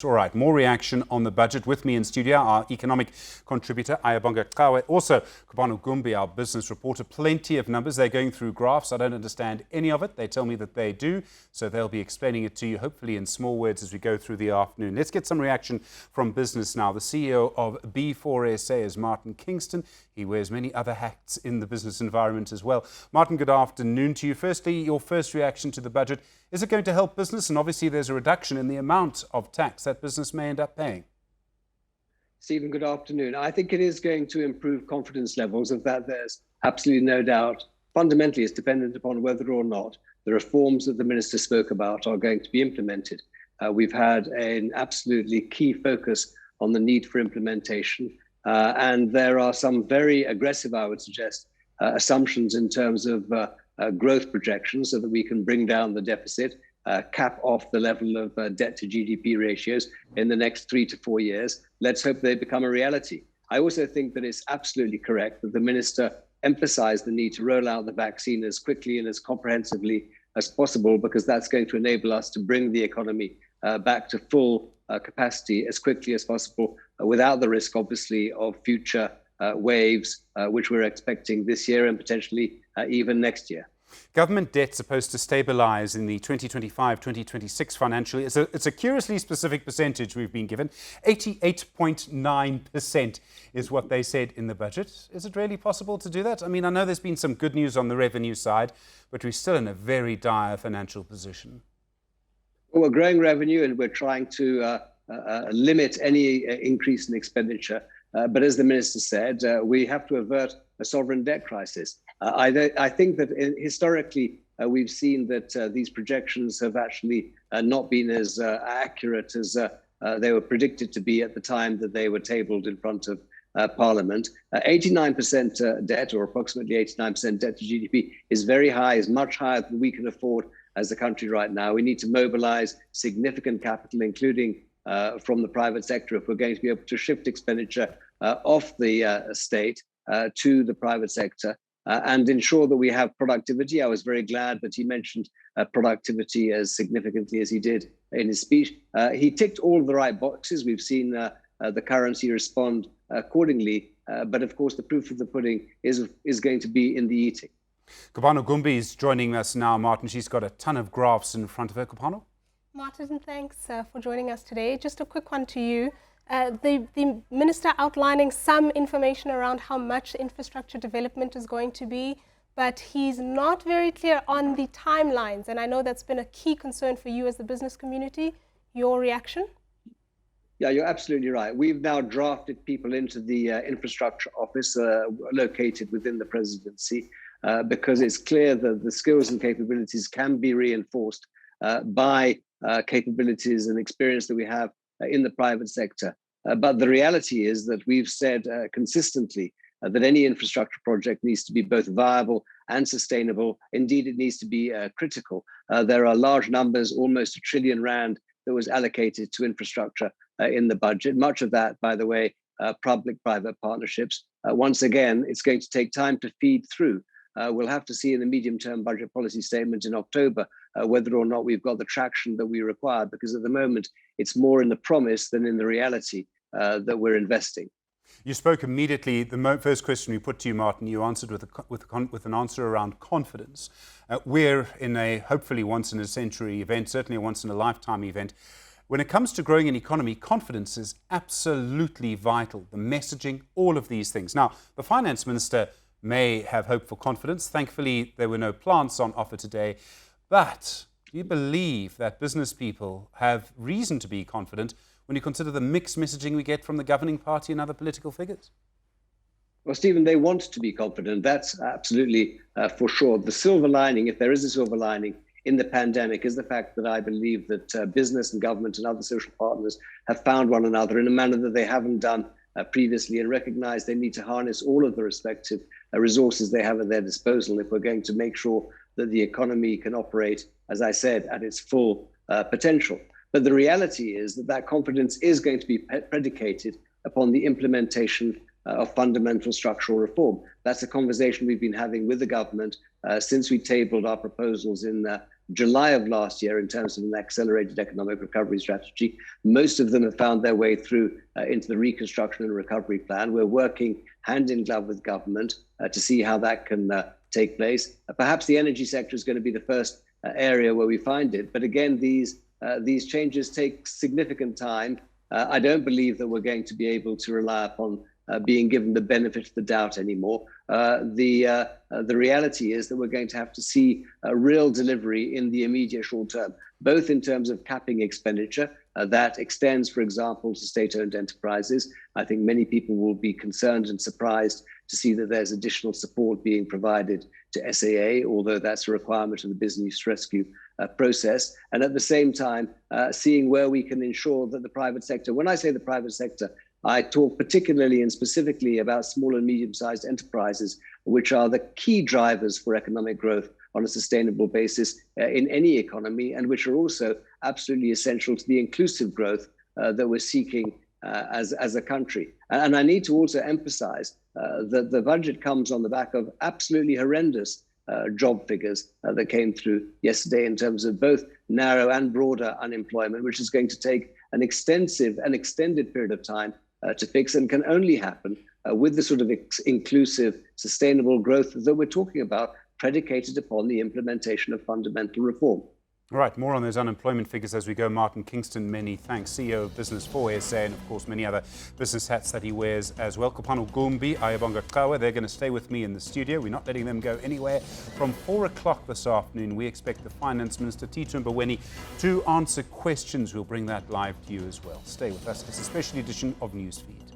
All right, more reaction on the budget. With me in studio, our economic contributor, Ayabonga Kawe. Also, Kubano Gumbi, our business reporter. Plenty of numbers. They're going through graphs. I don't understand any of it. They tell me that they do. So they'll be explaining it to you, hopefully in small words, as we go through the afternoon. Let's get some reaction from business now. The CEO of B4SA is Martin Kingston. He wears many other hats in the business environment as well. Martin, good afternoon to you. Firstly, your first reaction to the budget. Is it going to help business? And obviously there's a reduction in the amount of tax that business may end up paying. Stephen, good afternoon. I think it is going to improve confidence levels. Of that, there's absolutely no doubt. Fundamentally, it's dependent upon whether or not the reforms that the minister spoke about are going to be implemented. We've had an absolutely key focus on the need for implementation. And there are some very aggressive, I would suggest, assumptions in terms of growth projections so that we can bring down the deficit, cap off the level of debt to GDP ratios in the next 3 to 4 years. Let's hope they become a reality. I also think that it's absolutely correct that the minister emphasized the need to roll out the vaccine as quickly and as comprehensively as possible, because that's going to enable us to bring the economy back to full capacity as quickly as possible, without the risk, obviously, of future waves, which we're expecting this year and potentially even next year. Government debt supposed to stabilise in the 2025-2026 financial year. It's a curiously specific percentage we've been given. 88.9% is what they said in the budget. Is it really possible to do that? I mean, I know there's been some good news on the revenue side, but we're still in a very dire financial position. Well, we're growing revenue and we're trying to limit any increase in expenditure. But as the minister said, we have to avert a sovereign debt crisis. I think that historically we've seen that these projections have actually not been as accurate as they were predicted to be at the time that they were tabled in front of Parliament. 89% debt, or approximately 89% debt to GDP, is very high, is much higher than we can afford as a country right now. We need to mobilize significant capital, including from the private sector, if we're going to be able to shift expenditure off the state to the private sector and ensure that we have productivity. I was very glad that he mentioned productivity as significantly as he did in his speech. He ticked all the right boxes. We've seen the currency respond accordingly. But of course, the proof of the pudding is going to be in the eating. Kubano Gumbi is joining us now, Martin. She's got a ton of graphs in front of her. Kubano? Martin, thanks for joining us today. Just a quick one to you. The minister outlining some information around how much infrastructure development is going to be, but he's not very clear on the timelines. And I know that's been a key concern for you as the business community. Your reaction? Yeah, you're absolutely right. We've now drafted people into the infrastructure office located within the presidency because it's clear that the skills and capabilities can be reinforced by capabilities and experience that we have in the private sector. But the reality is that we've said consistently that any infrastructure project needs to be both viable and sustainable. Indeed, it needs to be critical. There are large numbers, almost R1 trillion that was allocated to infrastructure in the budget. Much of that, by the way, public-private partnerships. Once again, it's going to take time to feed through. We'll have to see in the medium-term budget policy statement in October whether or not we've got the traction that we require, because at the moment it's more in the promise than in the reality that we're investing. You spoke immediately. The first question we put to you, Martin, you answered with an answer around confidence. We're in a hopefully once-in-a-century event, certainly a once-in-a-lifetime event. When it comes to growing an economy, confidence is absolutely vital. The messaging, all of these things. Now, the finance minister may have hope for confidence. Thankfully, there were no plants on offer today. But do you believe that business people have reason to be confident when you consider the mixed messaging we get from the governing party and other political figures? Well, Stephen, they want to be confident. That's absolutely for sure. The silver lining, if there is a silver lining in the pandemic, is the fact that I believe that business and government and other social partners have found one another in a manner that they haven't done previously, and recognize they need to harness all of the respective resources they have at their disposal if we're going to make sure that the economy can operate, as I said, at its full potential. But the reality is that that confidence is going to be predicated upon the implementation of fundamental structural reform. That's a conversation we've been having with the government since we tabled our proposals in July of last year in terms of an accelerated economic recovery strategy. Most of them have found their way through into the reconstruction and recovery plan. We're working hand in glove with government to see how that can take place. Perhaps the energy sector is going to be the first area where we find it. But again, these changes take significant time. I don't believe that we're going to be able to rely upon being given the benefit of the doubt anymore. The reality is that we're going to have to see a real delivery in the immediate short term, both in terms of capping expenditure that extends, for example, to state-owned enterprises. I think many people will be concerned and surprised to see that there's additional support being provided to SAA, although that's a requirement of the business rescue process. And at the same time, seeing where we can ensure that the private sector, when I say the private sector, I talk particularly and specifically about small and medium-sized enterprises, which are the key drivers for economic growth on a sustainable basis in any economy, and which are also absolutely essential to the inclusive growth that we're seeking as a country. And I need to also emphasize that the budget comes on the back of absolutely horrendous job figures that came through yesterday in terms of both narrow and broader unemployment, which is going to take an extensive and extended period of time to fix, and can only happen with the sort of inclusive, sustainable growth that we're talking about, predicated upon the implementation of fundamental reform. All right, more on those unemployment figures as we go. Martin Kingston, many thanks, CEO of B4SA, and of course many other business hats that he wears as well. Kupano Gumbi, Ayabonga Kawa, they're going to stay with me in the studio. We're not letting them go anywhere. From 4 o'clock this afternoon, we expect the Finance Minister, Tito Mboweni, to answer questions. We'll bring that live to you as well. Stay with us. It's a special edition of Newsfeed.